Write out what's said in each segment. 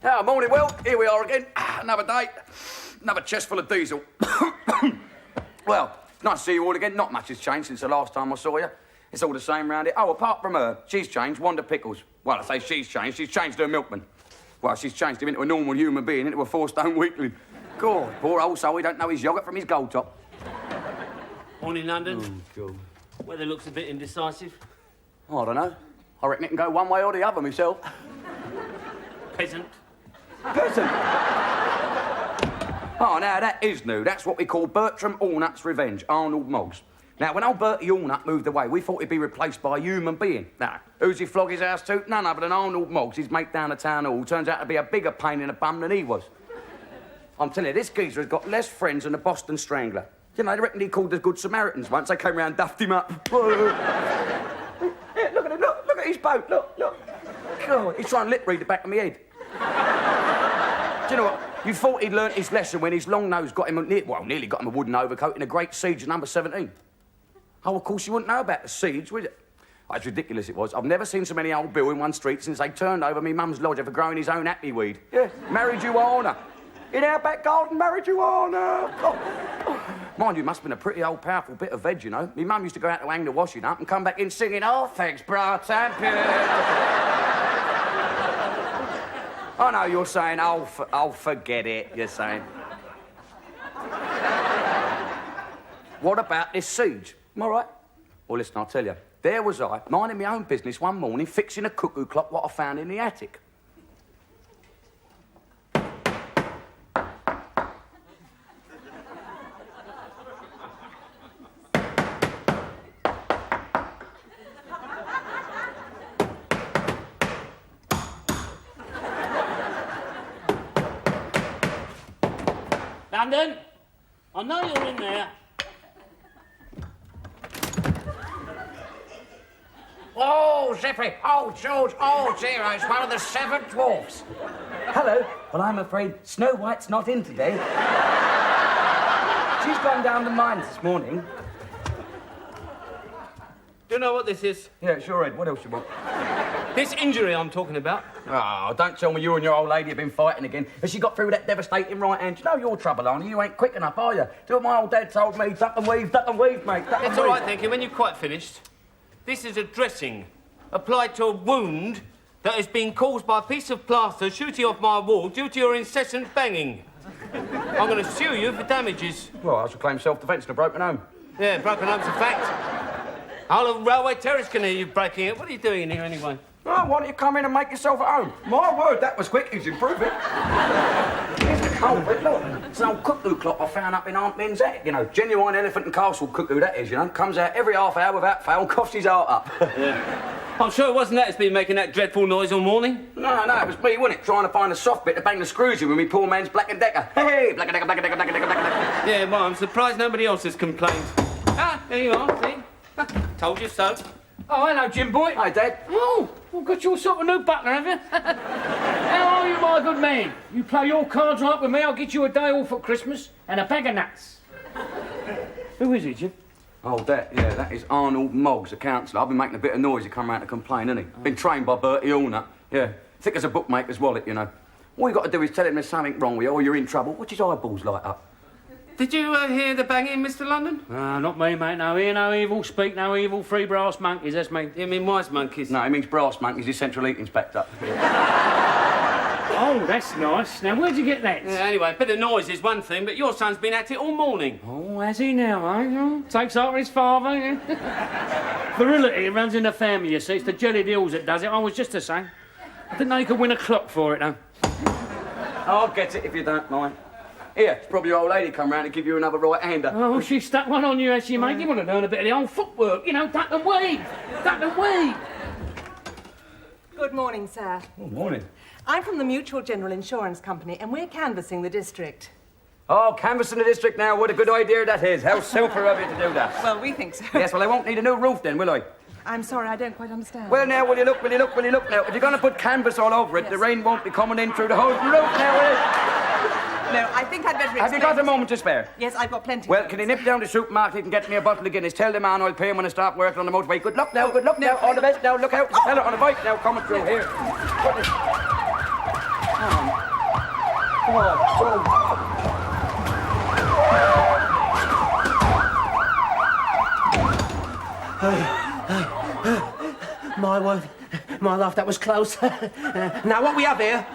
Oh, morning, Will. Here we are again. Another day. Another chest full of diesel. Well, nice to see you all again. Not much has changed since the last time I saw you. It's all the same round here. Oh, apart from her. She's changed. Wanda Pickles. Well, I say she's changed. She's changed her milkman. Well, she's changed him into a normal human being, into a 4-stone weakling. God, poor old soul, he don't know his yoghurt from his gold top. Morning, London. Oh, God. Weather looks a bit indecisive. Oh, I don't know. I reckon it can go one way or the other myself. Peasant. Peasant? Oh, now, that is new. That's what we call Bertram Allnut's revenge, Arnold Moggs. Now, when old Bertie Allnut moved away, we thought he'd be replaced by a human being. Now, who's he flog his house to? None other than Arnold Moggs, his mate down the town hall, turns out to be a bigger pain in the bum than he was. I'm telling you, this geezer has got less friends than the Boston Strangler. You know, I reckon he called the Good Samaritans once. They came round and duffed him up. Yeah, look at him, look at his boat, look. God, he's trying to lip read the back of my head. Do you know what? You thought he'd learnt his lesson when his long nose got him, nearly got him a wooden overcoat in a great siege of number 17. Oh, of course you wouldn't know about the siege, would you? Oh, it's ridiculous it was. I've never seen so many old Bill in one street since they turned over me mum's lodger for growing his own happy weed. Yeah, marijuana. In our back garden, marijuana. Oh. Mind you, must have been a pretty old, powerful bit of veg, you know. Me mum used to go out to hang the washing up and come back in singing, "Oh, thanks, bra champion." I know you're saying, oh, forget it, you're saying. What about this siege? Am I right? Well, listen, I'll tell you. There was I, minding my own business one morning, fixing a cuckoo clock what I found in the attic. London, I know you're in there. Oh, Zippy. Oh, George. Oh, dear. It's one of the 7 dwarfs. Hello. Well, I'm afraid Snow White's not in today. She's gone down the mines this morning. Do you know what this is? Yeah, sure, Ed. What else you want? This injury I'm talking about. Oh, don't tell me you and your old lady have been fighting again. Has she got through that devastating right hand? You know your trouble, Arnie. You ain't quick enough, are you? Do what my old dad told me. Duck and weave, mate. It's all right, thank you. When you're quite finished, this is a dressing applied to a wound that has been caused by a piece of plaster shooting off my wall due to your incessant banging. I'm going to sue you for damages. Well, I should claim self-defence in a broken home. Yeah, broken home's a fact. Whole of Railway Terrace can hear you breaking it. What are you doing in here anyway? Oh, why don't you come in and make yourself at home? My word, that was quick. He's improving. Here's the culprit, look. It's an old cuckoo clock I found up in Aunt Min's attic, you know. Genuine Elephant and Castle cuckoo, that is, you know. Comes out every half hour without fail and coughs his heart up. Yeah. I'm sure it wasn't that that's been making that dreadful noise all morning. No, it was me, wasn't it? Trying to find a soft bit to bang the screws in with me poor man's Black & Decker. Hey, Black & Decker, Black & Decker, Black & Decker, Black & Decker. Yeah, well, I'm surprised nobody else has complained. Ah, there you are, see? Told you so. Oh, hello, Jim boy. Hi, Dad. Oh, well, got you sort of new butler, have you? How are you, my good man? You play your cards right with me, I'll get you a day off at Christmas and a bag of nuts. Who is it, Jim? Oh, that is Arnold Moggs, the councillor. I've been making a bit of noise. He come round to complain, hasn't he? Been trained by Bertie Allnut. Yeah, thick as a bookmaker's wallet, you know. All you got to do is tell him there's something wrong with you or you're in trouble. Watch his eyeballs light up. Did you hear the banging, Mr. London? Not me, mate. No hear no evil, speak no evil, 3 brass monkeys, that's me. You mean wise monkeys? No, he means brass monkeys. His central heating's packed up. Oh, that's nice. Now, where'd you get that? Yeah, anyway, a bit of noise is one thing, but your son's been at it all morning. Oh, has he now, eh? Oh, takes after his father, yeah? Virility runs in the family, you see. It's the jellied hills that does it. I was just the same. I didn't know you could win a clock for it, though. I'll get it if you don't mind. Here, it's probably your old lady come round to give you another right-hander. Oh, she stuck one on you, has she, mate? You want to learn a bit of the old footwork, you know, duck and weave. Duck and weave. Good morning, sir. Good morning. I'm from the Mutual General Insurance Company, and we're canvassing the district. Oh, canvassing the district now. What a good idea that is. How super of you to do that. Well, we think so. Yes, well, I won't need a new roof then, will I? I'm sorry, I don't quite understand. Well, now, will you look now? If you're going to put canvas all over it, Yes. The rain won't be coming in through the whole roof now, will it? No, I think I'd better explain. Have you got a moment to spare? Yes, I've got plenty. Well, can you nip down to the supermarket and get me a bottle of Guinness? Tell the man I'll pay him when I start working on the motorway. Good luck now, all the best now. Look out, there's a fella on a bike now coming through here. Come on. My word, my love, that was close. Now, what we have here,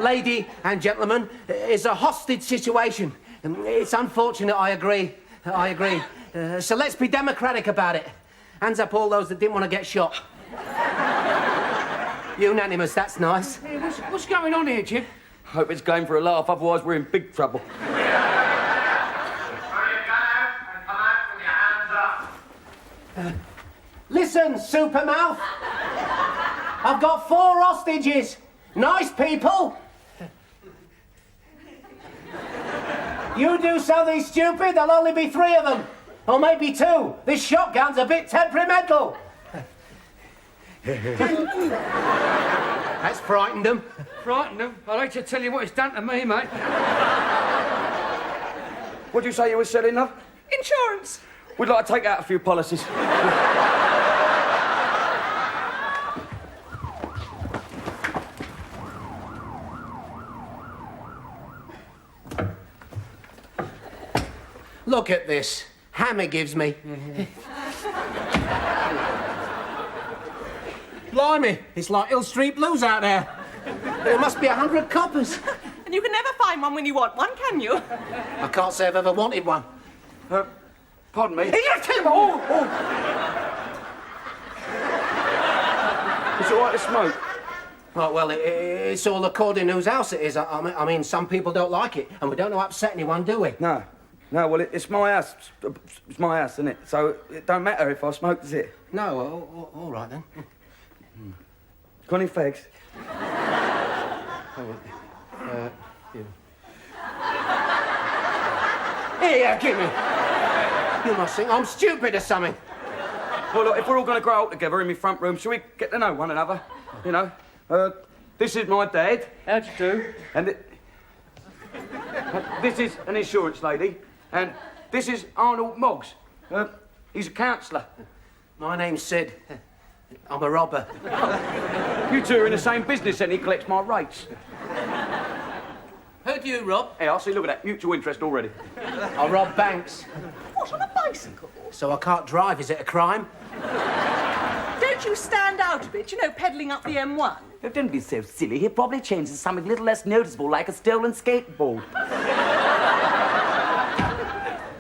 lady and gentlemen, is a hostage situation. It's unfortunate, I agree. So let's be democratic about it. Hands up all those that didn't want to get shot. Unanimous, that's nice. Hey, what's going on here, Jim? Hope it's going for a laugh, otherwise we're in big trouble. Listen, Supermouth. I've got 4 hostages. Nice people. You do something stupid, there'll only be 3 of them. Or maybe 2. This shotgun's a bit temperamental. That's frightened them. Frightened them? I'd hate to tell you what it's done to me, mate. What'd you say you were selling, love? Insurance. We'd like to take out a few policies. Look at this. Hammer gives me. Blimey, it's like Hill Street Blues out there. There must be 100 coppers. And you can never find one when you want one, can you? I can't say I've ever wanted one. Pardon me? Yes, Tim! Oh! Is it all right to smoke? Well, it's all according to whose house it is. I mean, some people don't like it, and we don't know upset anyone, do we? No, well, it's my house. It's my house, isn't it? So it don't matter if I smoke, does it? No, all right then. Got any fags? Here, give me. You must think I'm stupid or something. Well, look, if we're all going to grow up together in my front room, shall we get to know one another? You know? This is my dad. How'd you do? And this is an insurance lady. And this is Arnold Moggs. He's a counsellor. My name's Sid. I'm a robber. You two are in the same business and he collects my rates. Who do you rob? Hey, I see, look at that. Mutual interest already. I rob banks. What, on a bicycle? So I can't drive. Is it a crime? Don't you stand out a bit, you know, pedalling up the M1? Oh, don't be so silly. He probably changed to something a little less noticeable, like a stolen skateboard.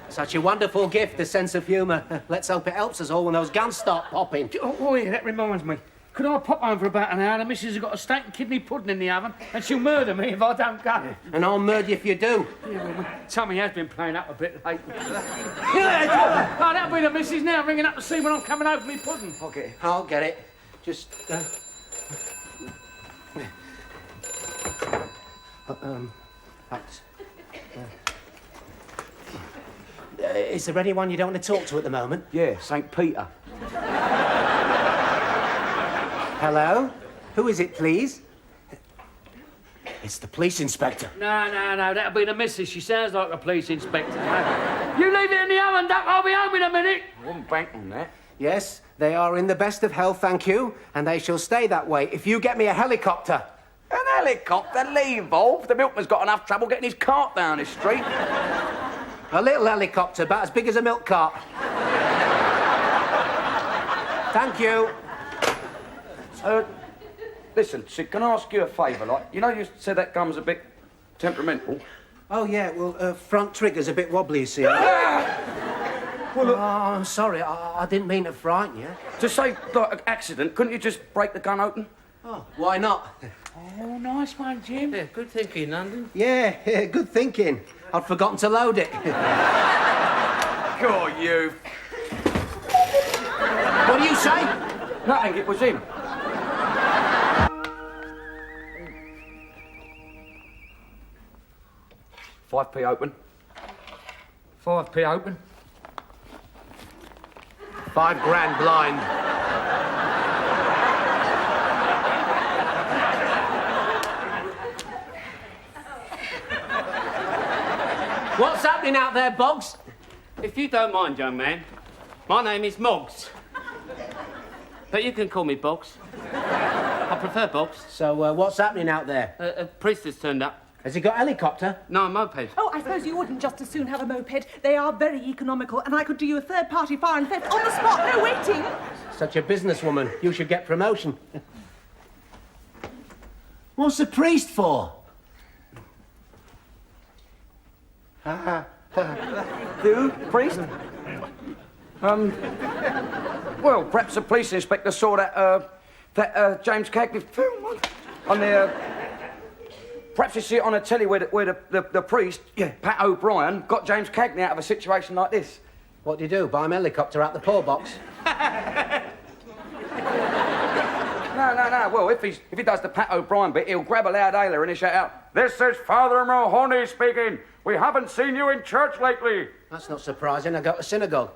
Such a wonderful gift, the sense of humour. Let's hope it helps us all when those guns start popping. Oh, yeah, that reminds me. Could I pop home for about an hour? The missus has got a steak and kidney pudding in the oven, and she'll murder me if I don't go. And I'll murder you if you do. Yeah, well, my tummy has been playing up a bit lately. Oh, that'll be the missus now, ringing up to see when I'm coming over me pudding. Okay. I'll get it. Just, thanks. Is there anyone you don't want to talk to at the moment? Yeah, St. Peter. Hello? Who is it, please? It's the police inspector. No, that'll be the missus. She sounds like a police inspector. You leave it in the oven, Duck. I'll be home in a minute. I wouldn't bank on that. Yes, they are in the best of health, thank you, and they shall stay that way if you get me a helicopter. An helicopter? Leave, Wolf. The milkman's got enough trouble getting his cart down this street. A little helicopter, about as big as a milk cart. Thank you. Listen, Sid, can I ask you a favour? Like, you know you said that gum's a bit temperamental. Oh, yeah, well, front trigger's a bit wobbly, you see. Well, look, I'm sorry, I didn't mean to frighten you. To save, like, an accident, couldn't you just break the gun open? Oh, why not? Oh, nice one, Jim. Yeah, good thinking, London. Yeah, good thinking. I'd forgotten to load it. God, you. What do you say? Nothing, it was him. £5p open. 5p open. 5 grand blind. What's happening out there, Boggs? If you don't mind, young man, my name is Moggs. But you can call me Boggs. I prefer Boggs. So, what's happening out there? A priest has turned up. Has he got a helicopter? No, a moped. Oh, I suppose you wouldn't just as soon have a moped. They are very economical, and I could do you a third-party fire and theft on the spot. No waiting. Such a businesswoman. You should get promotion. What's the priest for? Who? Priest? Well, perhaps the police inspector saw that James Cagney film on the. Perhaps you see it on the telly where the priest, Pat O'Brien, got James Cagney out of a situation like this. What do you do? Buy him a helicopter out the poor box? No. Well, if he does the Pat O'Brien bit, he'll grab a loud hailer and he'll shout out, "This is Father Mahoney speaking. We haven't seen you in church lately." That's not surprising. I go to synagogue.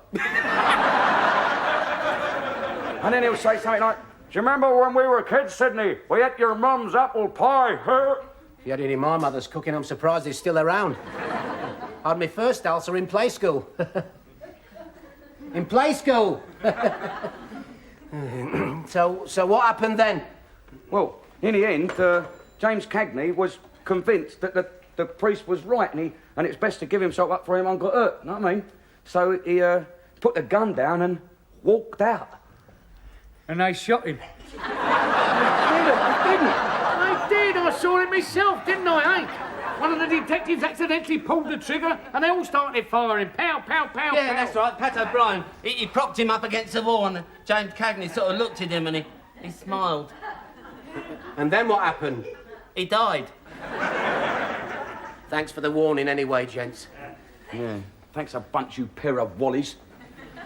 And then he'll say something like, "Do you remember when we were kids, Sydney? We ate your mum's apple pie, huh?" If you had any of my mother's cooking, I'm surprised he's still around. I had my first ulcer in play school. In play school! So what happened then? Well, in the end, James Cagney was convinced that the priest was right and it's best to give himself up for him and got hurt, you know what I mean? So he put the gun down and walked out. And they shot him. I did. I saw it myself, didn't I, One of the detectives accidentally pulled the trigger and they all started firing. Pow, pow, pow, Yeah, pow. that's right. Pat O'Brien. He propped him up against the wall and James Cagney sort of looked at him and he smiled. And then what happened? He died. Thanks for the warning anyway, gents. Yeah, thanks a bunch, you pair of wallies.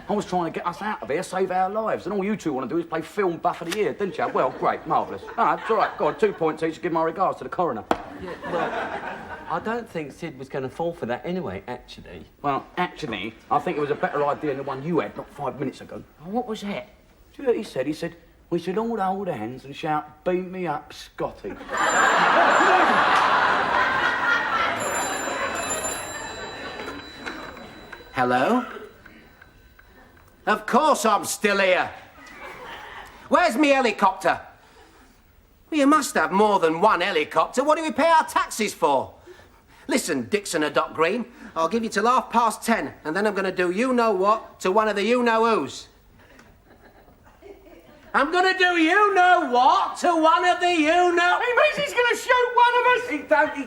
I was trying to get us out of here, save our lives, and all you two want to do is play Film Buff of the Year, didn't you? Well, great, marvellous. No, it's all right. Go on, 2 points each. Give my regards to the coroner. Yeah, well, I don't think Sid was going to fall for that anyway, actually. Well, actually, I think it was a better idea than the one you had not 5 minutes ago. Oh, what was that? Do you know what he said? He said, we should all hold hands and shout, "Beam me up, Scotty." Hello? Of course I'm still here. Where's me helicopter? Well, you must have more than one helicopter. What do we pay our taxis for? Listen, Dixon or Doc Green, I'll give you till 10:30, and then I'm going to do you-know-what to one of the you-know-whos. I'm going to do you-know-what to one of the you-know... He means he's going to shoot one of us! He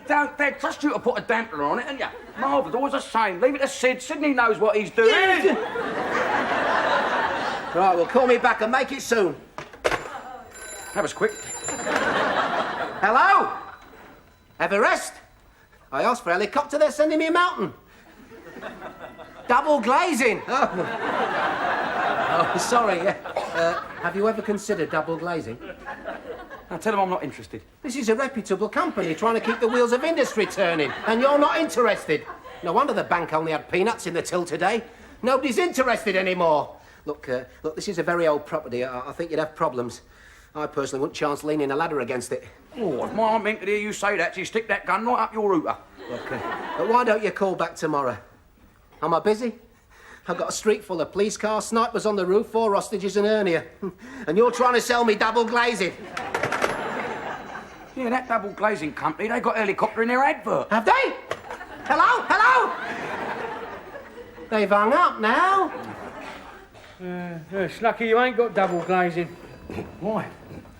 don't. They trust you to put a dampener on it, and yeah. Marvellous, always the same. Leave it to Sid. Sydney knows what he's doing. Right, well, call me back and make it soon. That was quick. Hello? Everest? I asked for a helicopter, they're sending me a mountain. Double glazing. Oh, sorry. Have you ever considered double glazing? Now tell him I'm not interested. This is a reputable company trying to keep the wheels of industry turning, and you're not interested. No wonder the bank only had peanuts in the till today. Nobody's interested anymore. Look, this is a very old property. I think you'd have problems. I personally wouldn't chance leaning a ladder against it. Oh, if my aunt meant to hear you say that, she'd stick that gun right up your router. Okay. But why don't you call back tomorrow? Am I busy? I've got a street full of police cars, snipers on the roof, 4 hostages and hernia. And you're trying to sell me double glazing. Yeah, that double glazing company, they got a helicopter in their advert. Have they? Hello? Hello? They've hung up now. It's lucky you ain't got double glazing. Why?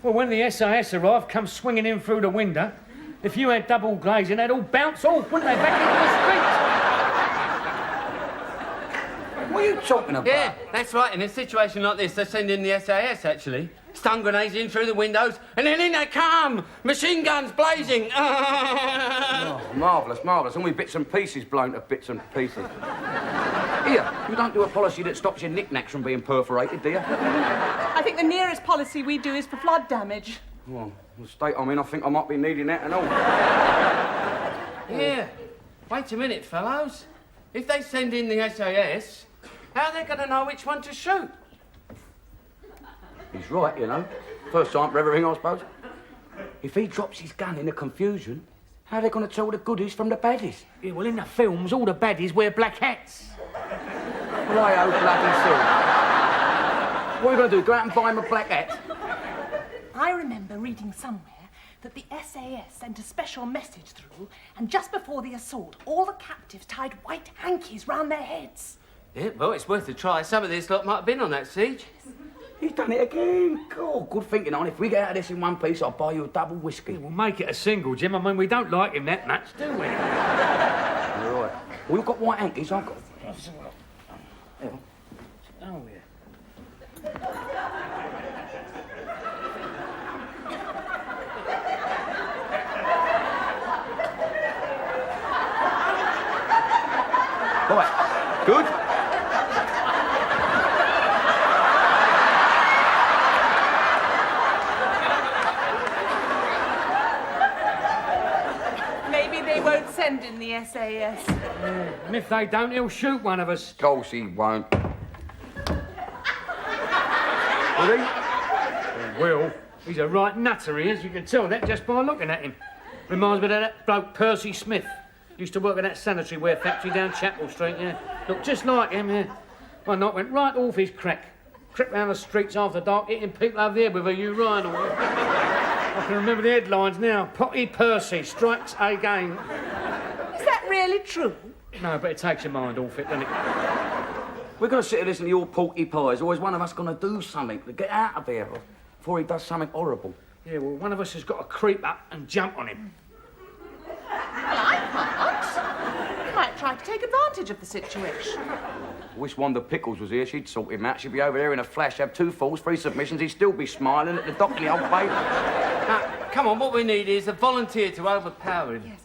Well, when the SAS arrived, come swinging in through the window, if you had double glazing, they'd all bounce off, wouldn't they, back into the street? What are you talking about? Yeah, that's right. In a situation like this, they send in the SAS, actually. Stun grenades in through the windows, and then in they come! Machine guns blazing! Oh, marvellous, marvellous. Only bits and pieces blown to bits and pieces. Here, you don't do a policy that stops your knickknacks from being perforated, do you? I think the nearest policy we do is for flood damage. Well, the state I'm in, I think I might be needing that and all. Yeah. Wait a minute, fellows. If they send in the SAS, how are they going to know which one to shoot? He's right, you know. First time for everything, I suppose. If he drops his gun in the confusion, how are they going to tell the goodies from the baddies? Yeah, well, in the films, all the baddies wear black hats. Righto, bloody silly. What are you going to do, go out and buy him a black hat? I remember reading somewhere that the SAS sent a special message through, and just before the assault, all the captives tied white hankies round their heads. Yeah, well, it's worth a try. Some of this lot might have been on that siege. He's done it again. God, good thinking on. If we get out of this in one piece, I'll buy you a double whiskey. We'll make it a single, Jim. I mean, we don't like him that much, do we? All right. Well, you've got white hankies, I've got... There. Oh, yeah. Right. Good. Maybe they won't send in the SAS. And if they don't, he'll shoot one of us. Of course he won't. Will he? He will. He's a right nutter, he is. You can tell that just by looking at him. Reminds me of that bloke Percy Smith. Used to work in that sanitary ware factory down Chapel Street, yeah. Looked just like him, yeah. One night went right off his crack. Crept round the streets after dark, hitting people over the head with a urinal. I can remember the headlines now. Potty Percy strikes again. Is that really true? No, but it takes your mind off it, doesn't it? We're going to sit and listen to your porky pies. Always one of us going to do something to get out of here before he does something horrible. Yeah, well, one of us has got to creep up and jump on him. Well, I can't. You might try to take advantage of the situation. Wish Wanda Pickles was here. She'd sort him out. She'd be over there in a flash, have 2 falls, 3 submissions. He'd still be smiling at the doctor, the old babe. Come on, what we need is a volunteer to overpower him. Yes.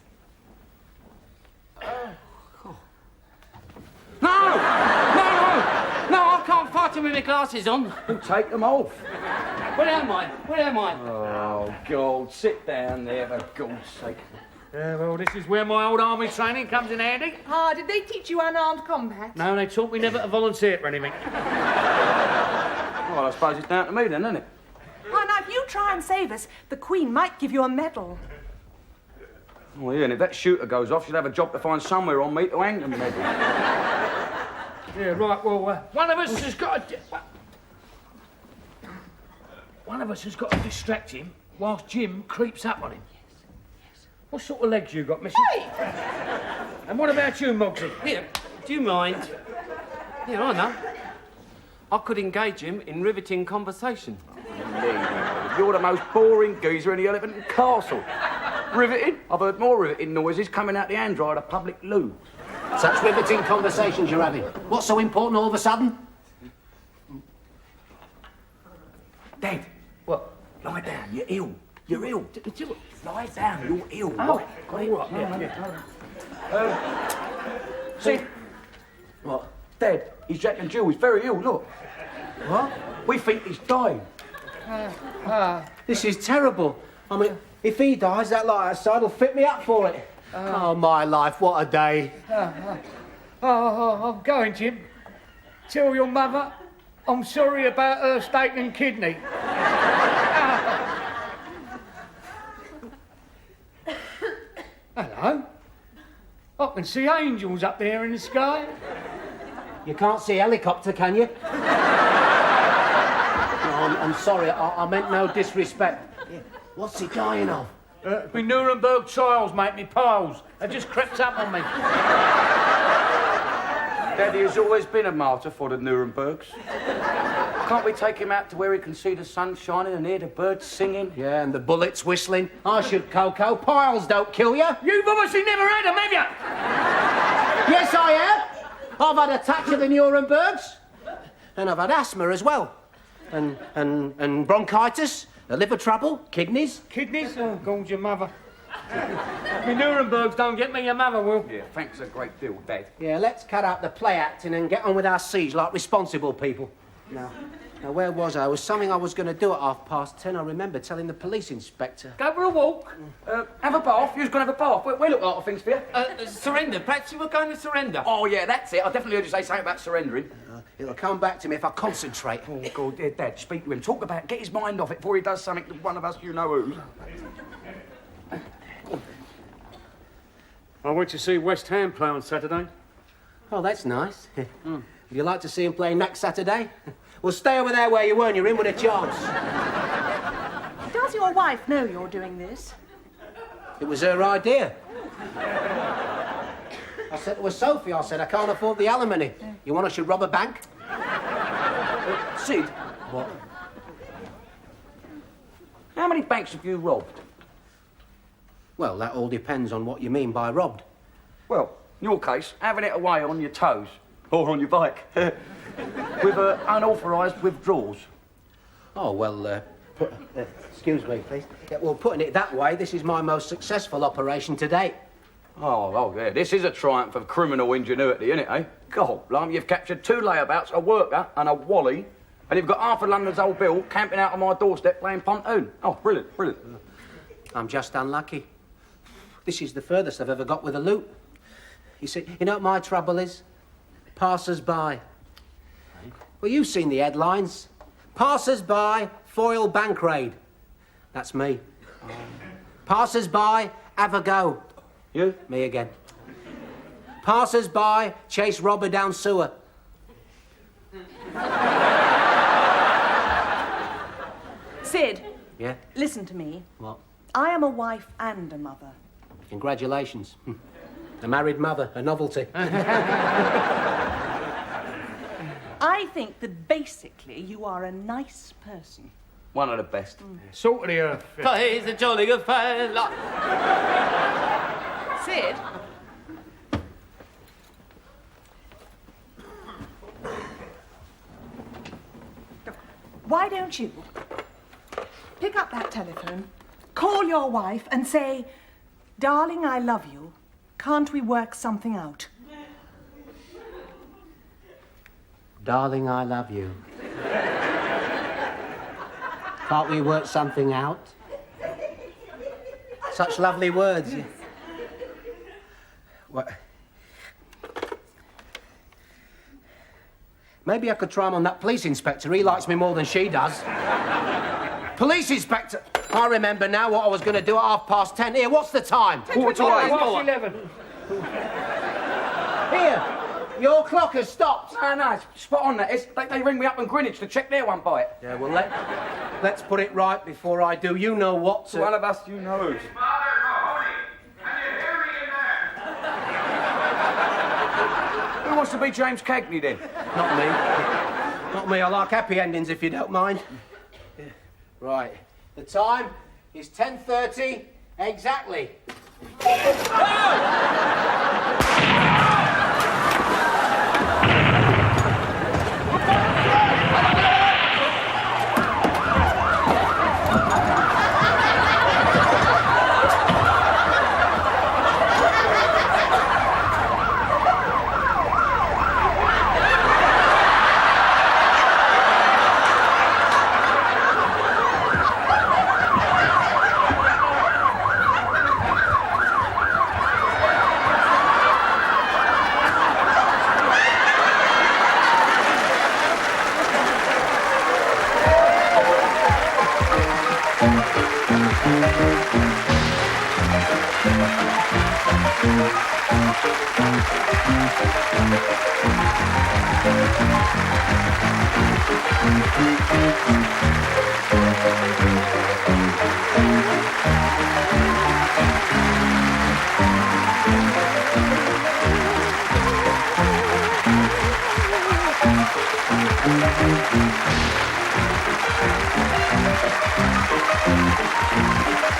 No, I can't fight him with my glasses on. We'll take them off. Where am I? Oh, God, sit down there, for God's sake. Yeah, well, this is where my old army training comes in handy. Ah, did they teach you unarmed combat? No, they taught me never to volunteer for anything. Well, I suppose it's down to me then, isn't it? Oh, now, if you try and save us, the Queen might give you a medal. Well, yeah, and if that shooter goes off, she'll have a job to find somewhere on me to hang the medal. Yeah, right, well, one of us has got to... One of us has got to distract him whilst Jim creeps up on him. Yes. What sort of legs you got, Missy? Hey! And what about you, Mogsy? Here, do you mind? Yeah, I know. I could engage him in riveting conversation. You're the most boring geezer in the Elephant Castle. Riveting? I've heard more riveting noises coming out the android at a public loo. Such riveting conversations you're having. What's so important all of a sudden? Dad. What? Lie down. You're ill. You're ill. Lie down. You're ill. Oh, all right. See? What? Dad, he's Jack and Jill. He's very ill. Look. What? We think he's dying. This is terrible. I mean, if he dies, that light outside will fit me up for it. Oh, my life, what a day. I'm going, Jim. Tell your mother I'm sorry about her steak and kidney. Hello. I can see angels up there in the sky. You can't see a helicopter, can you? No, I'm sorry, I meant no disrespect. Yeah. What's he dying of? Me Nuremberg trials, mate, me piles. They just crept up on me. Daddy has always been a martyr for the Nurembergs. Can't we take him out to where he can see the sun shining and hear the birds singing? Yeah, and the bullets whistling. I should, Coco. Piles don't kill you. You've obviously never had them, have you? Yes, I have. I've had a touch of the Nurembergs. And I've had asthma as well. And bronchitis, liver trouble, kidneys. Kidneys? Oh, God, your mother. Me Nurembergs don't get me, your mother will. Yeah, thanks a great deal, Dad. Yeah, let's cut out the play acting and get on with our siege like responsible people. Now, where was I? It was something I was going to do at 10:30. I remember telling the police inspector. Go for a walk. Have a bath. You're going to have a bath. We look like things for you. Surrender. Perhaps you were going to surrender. Oh, yeah, that's it. I definitely heard you say something about surrendering. It'll come back to me if I concentrate. Oh, God, dear Dad, speak to him. Talk about it. Get his mind off it before he does something to one of us you know who. I went to see West Ham play on Saturday. Oh, that's nice. Would you like to see him play next Saturday? Well, stay over there where you were and you're in with a chance. Does your wife know you're doing this? It was her idea. I said to her, Sophie, I said, I can't afford the alimony. You want I should rob a bank? Sid, What? how many banks have you robbed? Well, that all depends on what you mean by robbed. Well, in your case, having it away on your toes. Or on your bike. With unauthorised withdrawals. Oh, well, excuse me, please. Yeah, well, putting it that way, this is my most successful operation to date. Oh, yeah, this is a triumph of criminal ingenuity, isn't it, eh? God, blimey, you've captured 2 layabouts, a worker and a wally, and you've got half of London's old bill camping out on my doorstep playing pontoon. Oh, brilliant, brilliant. I'm just unlucky. This is the furthest I've ever got with a loot. You see, you know what my trouble is? Passers-by. Well, you've seen the headlines. Passers-by, foil bank raid. That's me. Passers-by, have a go. You? Me again. Passers-by, chase robber down sewer. Sid, Yeah? listen to me. What? I am a wife and a mother. Congratulations. A married mother, a novelty. I think that basically you are a nice person. One of the best. Salt of the earth. He's a jolly good fella. Sid? Why don't you pick up that telephone, call your wife and say, darling, I love you. Can't we work something out? Darling, I love you. Can't we work something out? Such lovely words. What? Maybe I could try him on that police inspector. He likes me more than she does. Police inspector! I remember now what I was going to do at 10:30. Here, what's the time? 4:08. Past 11. Here, your clock has stopped. No, it's spot on that. They ring me up in Greenwich to check their one by it. Yeah, well, let's put it right before I do. You know what to... One of us, you know. Father Mahoney, can you hear me in there? Who wants to be James Cagney then? Not me. Not me. I like happy endings, if you don't mind. Yeah. Right. The time is 10:30 exactly.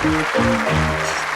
Thank you.